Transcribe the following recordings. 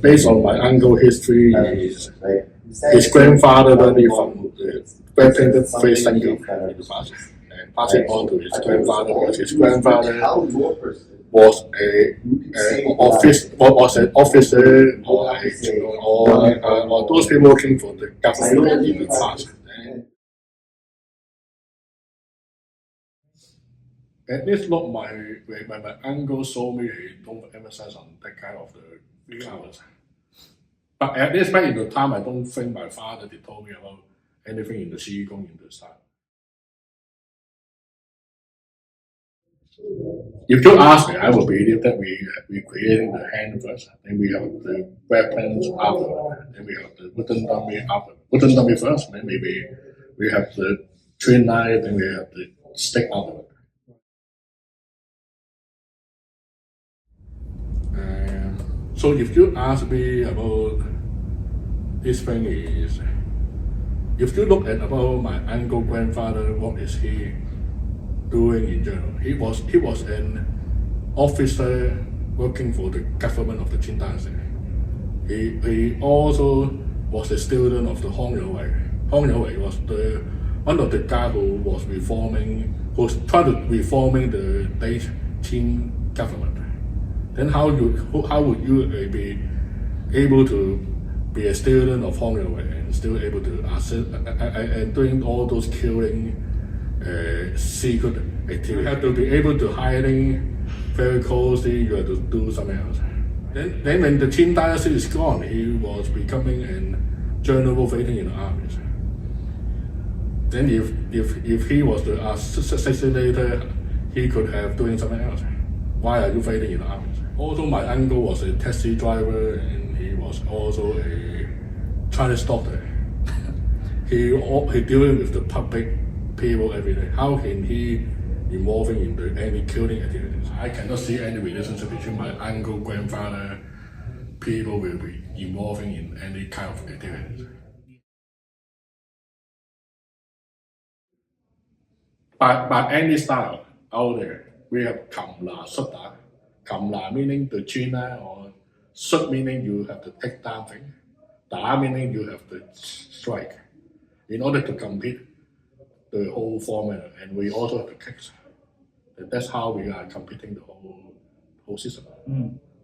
Based on my uncle history, his grandfather learned from the red-painted face thinker in the past and passed it on to his grandfather because his grandfather was was an officer or those people working for the government in the past. At least not when my uncle saw me, he don't emphasize on that kind of the 3 hours. But at least back in the time, I don't think my father did told me about anything in the Qigong in the style. If you ask me, I would believe that we creating the hand first, then we have the weapons after, then we have the wooden dummy after. Wooden dummy first, then maybe we have the twin knife, then we have the stick after. So if you ask me about this thing is, if you look at about my uncle grandfather, what is he doing in general? He was an officer working for the government of the Qing Dynasty. He also was a student of the Hong Wei. Hong Wei was one of the guys who was trying to reforming the late Qing government. Then how would you be able to be a student of Hong Wei and still able to assist and doing all those killing secret activities? You have to be able to hiding very closely. You have to do something else. Then when the Qing Dynasty is gone, he was becoming a general fighting in the armies. Then if he was the assassinator, he could have doing something else. Why are you fighting in the armies? Also, my uncle was a taxi driver and he was also a Chinese doctor. he dealing with the public people every day. How can he involving in any killing activities? I cannot see any relationship between my uncle, grandfather, people will be involving in any kind of activities. By any style out there, we have Kamla Sutta. Kamla meaning the China, or Sut meaning you have to take down thing. Da meaning you have to strike. In order to compete the whole formula, and we also have to kick. And that's how we are competing the whole system.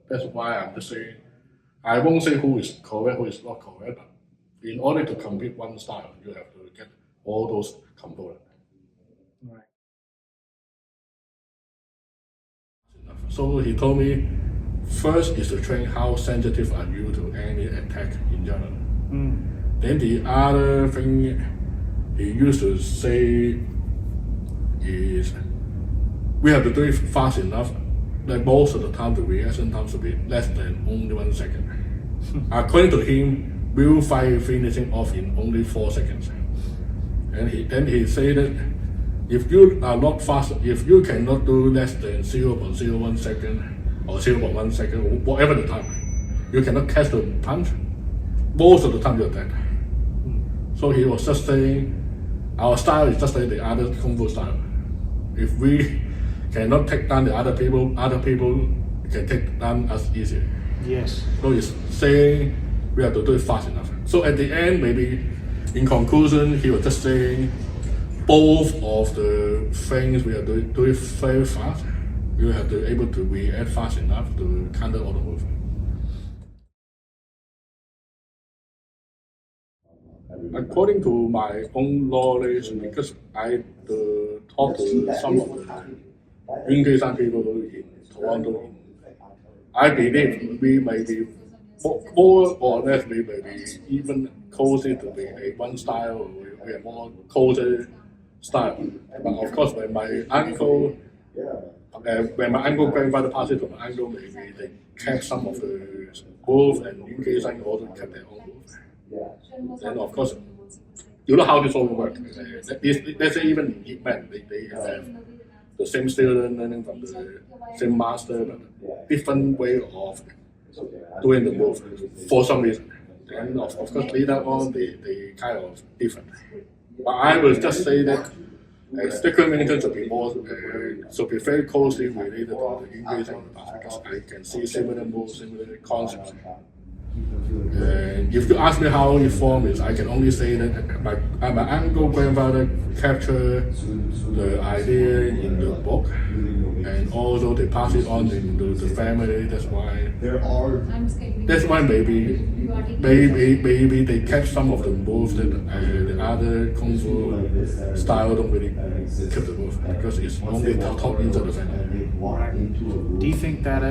That's why I'm just saying, I won't say who is correct, who is not correct, but in order to compete one style, you have to get all those components. Right. So he told me, first is to train how sensitive are you to any attack in general. Then the other thing he used to say is, we have to do it fast enough that most of the time the reaction time should be less than only 1 second. According to him, real fight finishing off in only 4 seconds. And he said that if you are not fast, if you cannot do less than 0.01 second or 0.1 second, whatever the time, you cannot catch the punch, most of the time you're dead. So he was just saying, our style is just like the other Kung Fu style. If we cannot take down the other people can take down us easier. Yes. So he's saying we have to do it fast enough. So at the end, maybe in conclusion, he was just saying, both of the things we have to do it very fast. You have to be able to react fast enough to counter all the moves. According to my own knowledge, because I talked to some of the Yun people in Toronto, I believe we may be more or less we may be even closer to be a one style. We are more closer style. But of course, when my uncle grandfather passed it to my uncle, maybe they kept some of the moves, and Yun also kept their own moves. And of course, you know how this all works. Let's say even in men, they have the same student learning from the same master, but different way of doing the move for some reason. And of course, later on, they kind of different. But I will just say that Snake Crane Wing Chun should be more, should be very closely related to the Yun because I can see similar moves, similar concepts. And if you ask me how it forms, I can only say that my uncle grandfather captured the idea in the book, and also they pass it on into the family. That's why maybe they catch some of the moves that the other kung fu style don't really keep the move because it's only taught into the family. Do you think that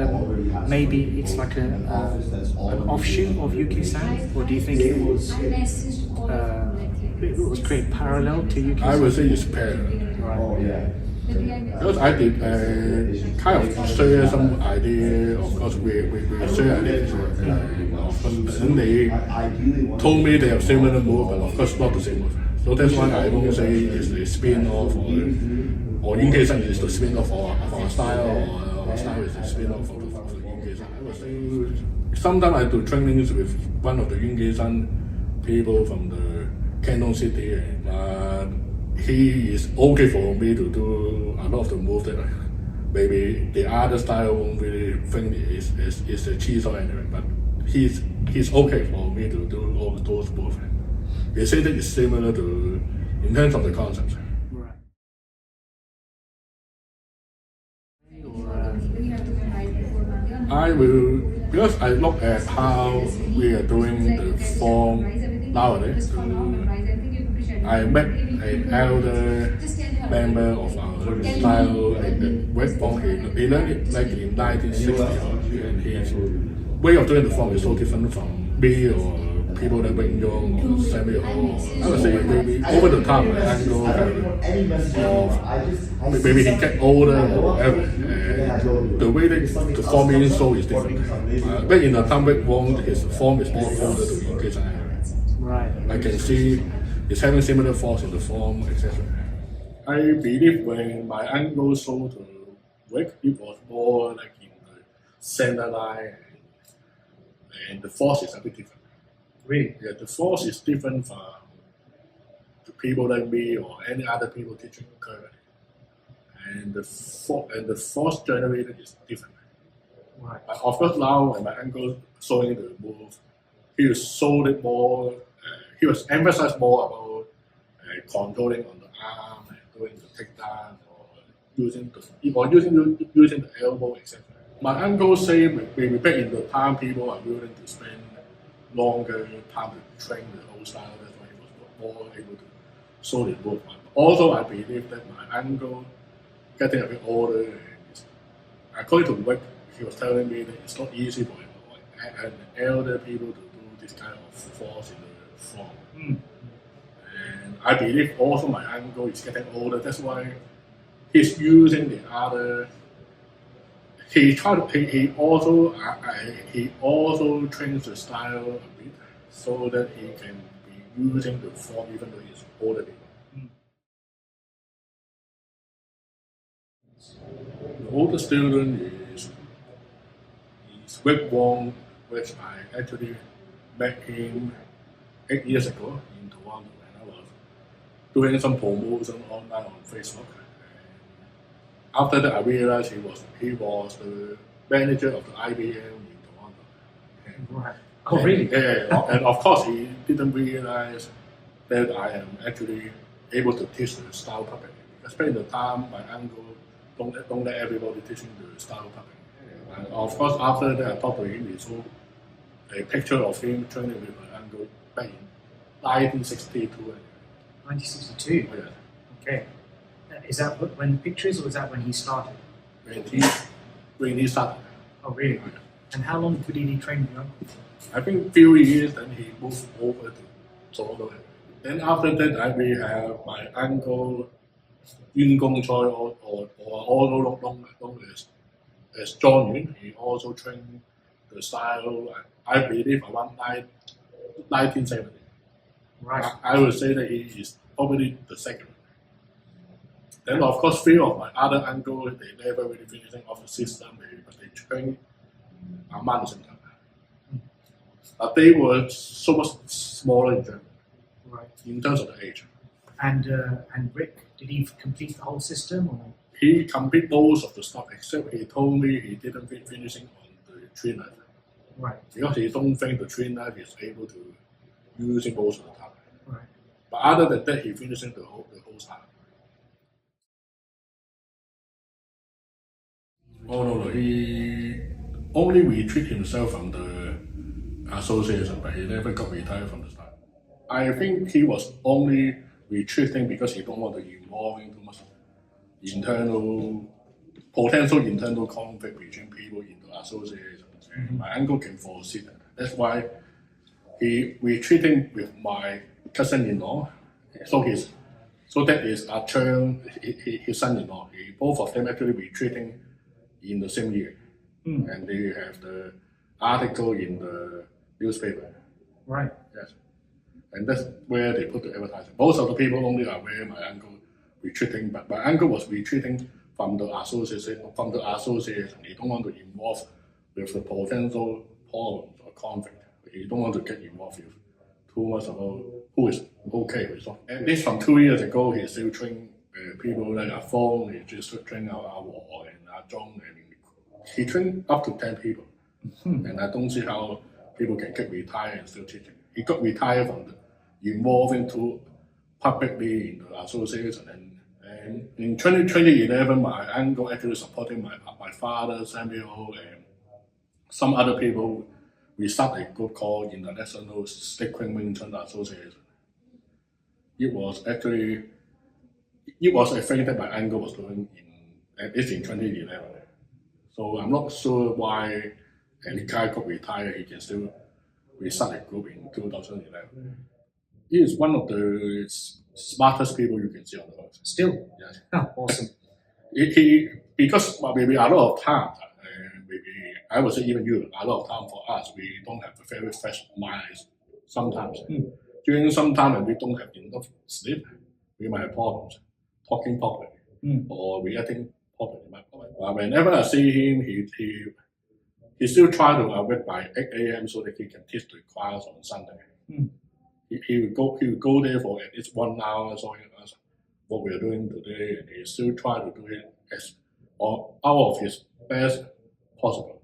maybe it's like an offshoot of Yuki-san, or do you think it was created parallel to Yuki-san? I would say it's parallel. Right. Because I did kind of share some idea, of course we share ideas. Then they told me they have similar move, but of course not the same move. So that's why I won't say it's a spin-off or Yun-San is the spin-off of our style, or our style is the spin-off of the Yun-San. I would say sometimes I do trainings with one of the Yun-San people from the Canton City, and he is okay for me to do a lot of the moves that maybe the other style won't really think is a cheese or anything, but he's okay for me to do all those moves. He said that it's similar to in terms of the concept. Right. I will, because I look at how we are doing the form nowadays. I met an elder member of our style in the West Bond. He learned it like in 1960, and his way of doing the form is so different from me or people like Yeun or Samuel. I would say maybe over the time, my angle of maybe he get older or whatever. And the way that the form being so is different. Back in the time back Wong, his form is more older to Yun-San. Right. I can see it's having similar force in the form, etc. I believe when my uncle sold to Vik, it was more like in the center line, and the force is a bit different. Really? Yeah, the force is different from the people like me or any other people teaching currently. And the force generated is different. Right. But of course now when my uncle showing the move, he was sold it more. He was emphasized more about controlling on the arm and doing the takedown or using the elbow, etc. My uncle said maybe back in the time people are willing to spend longer time to train the whole style. That's why he was more able to show the move. Also, I believe that my uncle getting a bit older, and according to Vik, he was telling me that it's not easy for an elder people to do this kind of force in the form. And I believe also my uncle is getting older. That's why he's using the other. He also trains the style a bit so that he can be using the form even though he's older people. The older student is Vik Wong, which I actually met him 8 years ago in Toronto when I was doing some promotion online on Facebook. And after that, I realized he was the manager of the IBM in Toronto. And, Right. Oh, really? Yeah, and of course he didn't realize that I am actually able to teach the style puppet. Especially the time my uncle don't let everybody teaching the style puppet. And of course, after that, I talked to him. He showed a picture of him training with my uncle back in 1962. 1962? Oh, yeah. Okay. Is that when the picture is, or is that when he started? When he started. Oh, really? And how long could he be training your uncle? I think few years, then he moved over to Toronto. Then after that, we have my uncle Yun Gong Choi, or also known as John Yeun. He also trained the style, I believe, around 1970. Right. I would say that he is probably the second. Then, of course, few of my other uncles, they never really finishing off the system, but they trained around the same time. But they were so much smaller in terms of the age. And Rick, did he complete the whole system? Or? He completed most of the stuff, except he told me he didn't finishing on the tree knife. Right. Because he don't think the tree knife is able to use it most of the time. Right. But other than that, he finishing the whole style. Oh no, he only retreat himself from the association, but he never got retired from the start. I think he was only retreating because he don't want to involve in too much potential internal conflict between people in the association. My uncle can foresee that. That's why he retreating with my cousin-in-law. So that is a term, his son-in-law. Both of them actually retreating in the same year. And they have the article in the newspaper. Right. Yes. And that's where they put the advertising. Most of the people only are aware my uncle retreating, but my uncle was retreating from the association. He don't want to involve with the potential problems or conflict. He don't want to get involved with too much about who is okay with it. At least from 2 years ago, he still train people like a phone. He just train out our war and our Zhong, and he trained up to 10 people. And I don't see how people can get retired and still teaching. He got retired from involving too publicly in the association. And in 2011, my uncle actually supporting my father, Samuel, and some other people. We started a group called International Snake Crane Wing Chun Association. It was a thing that my uncle was doing at least in 2011. So I'm not sure why any guy got retired, he can still restart a group in 2011. He is one of the smartest people you can see on the earth. Still? Yes. Awesome. Because maybe a lot of times, maybe I would say even you, a lot of time for us, we don't have a very fresh minds sometimes. During some time when we don't have enough sleep, we might have problems talking properly or reacting properly. Whenever I see him, he still try to awake by 8 a.m. so that he can teach the class on Sunday. He would go there for at least 1 hour showing us what we are doing today, and he still try to do it out of his best possible.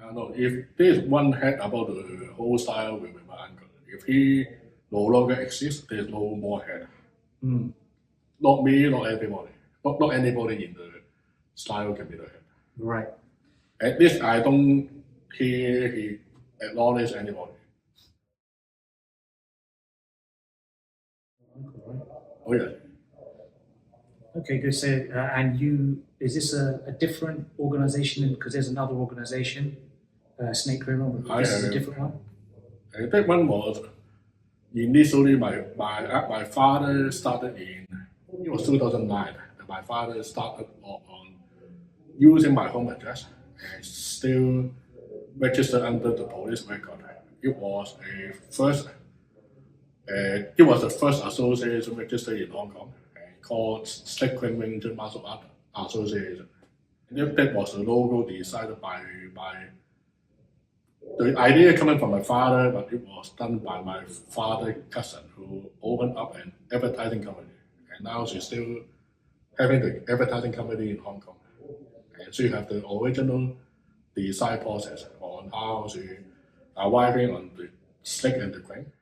I know if there's one head about the whole style with my uncle, if he no longer exists, there's no more head. Not me, not everybody. Not anybody in the style can be the head. Right. At least I don't hear he acknowledge anybody. Oh yeah. Okay, good. So, is this a different organization? Because there's another organization, Snake Crane Wing. This is a different one. That one was initially my father started it was 2009. My father started on using my home address and still registered under the police record. It was the first association registered in Hong Kong called Snake Crane Wing Chun Martial Art Association. That was the logo decided by the idea coming from my father, but it was done by my father's cousin who opened up an advertising company. And now she's still having the advertising company in Hong Kong. And she have the original design process on how she arriving on the snake and the crane.